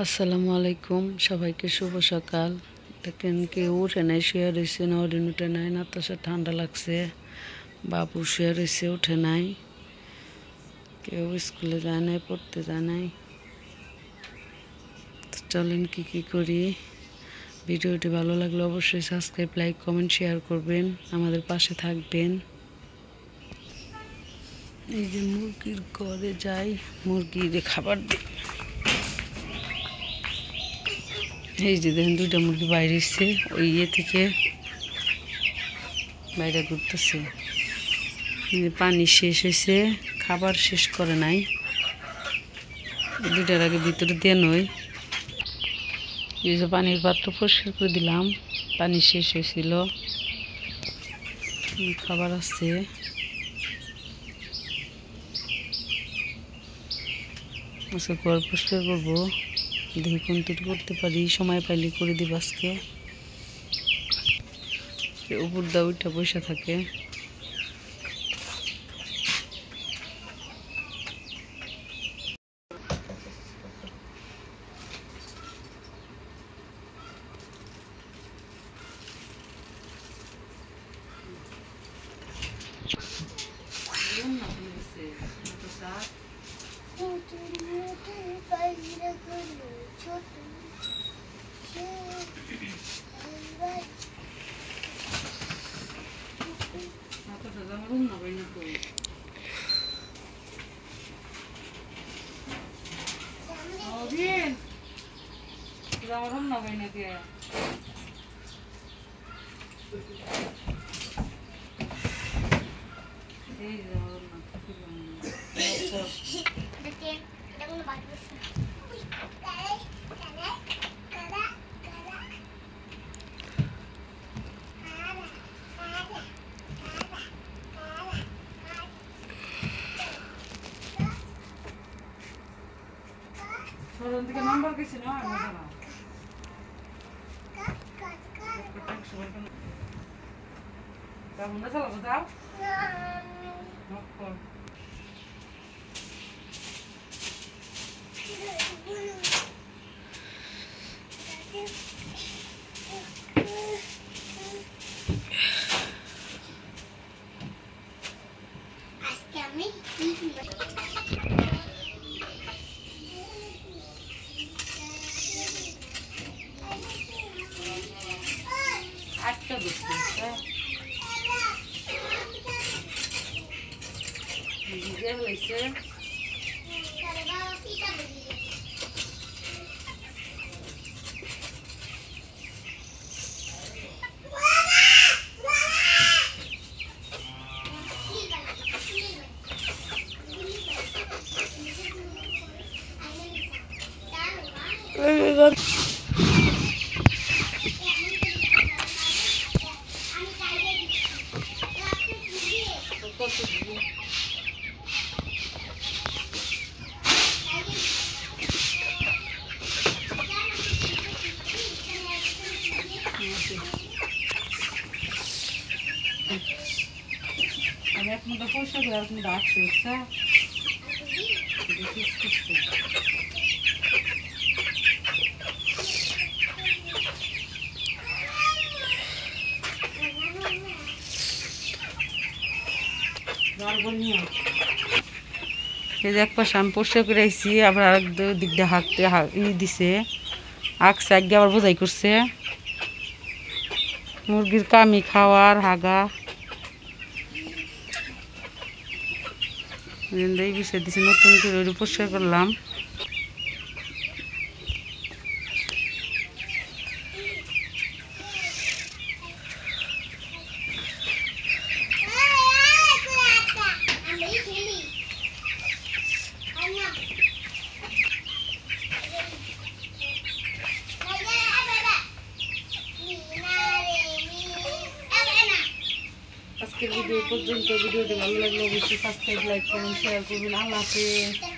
আসসালামু আলাইকুম, সবাইকে শুভ সকাল। দেখেন কেউ উঠে নাই, শুয়ে রয়েছে। নরিন উঠে নাই, নাতাশা ঠান্ডা লাগছে। বাবু শুয়ে রয়েছে, উঠে নাই। কেউ স্কুলে যায় নাই, পড়তে যায় নাই। চলেন কি করি। ভিডিওটি ভালো লাগলে অবশ্যই সাবস্ক্রাইব, লাইক, কমেন্ট, শেয়ার করবেন, আমাদের পাশে থাকবেন। এই যে মুরগির ঘরে যাই, মুরগির খাবার দিই। এই যে দেখেন দুইটা মুরগি বাইরে এসছে, ওই থেকে বাইরে ঘুরতেছে। পানি শেষ হয়েছে, খাবার শেষ করে নাই। দুইটার আগে ভিতরে দিয়ে নই। এই যে পানির পাত্র পরিষ্কার করে দিলাম, পানি শেষ হয়েছিল। খাবার আছে। আজকে ঘর পরিষ্কার করবো, দেখি কোনটি করতে পারি। সময় পাইলে করে দিব আজকে। উপর দা ওইটা বসে থাকে। নাম্বার কিছু নয়, চালাবো যাও। আটটা দিচ্ছে ভিজে হয়েছে। আমি এক মধ্যে পয়সা করে আর কিন্তু আসছে বুঝছা। এই যে এক পাশে আমি পরিষ্কার করে আইছি, আবার আরেক দিক দিয়ে হাঁকতে দিছে, আঁকছে আগে আবার বোঝাই করছে। মুরগির কামি খাওয়ার হাগা এই বিষয় দিছে, নতুন করে ওই পরিষ্কার করলাম। আজকের ভিডিও পর্যন্ত। ভিডিওটি ভালো লাগলে অবশ্যই সাবস্ক্রাইব, লাইক, কমেন্ট, শেয়ার করবেন। আল্লাহ হাফেজ।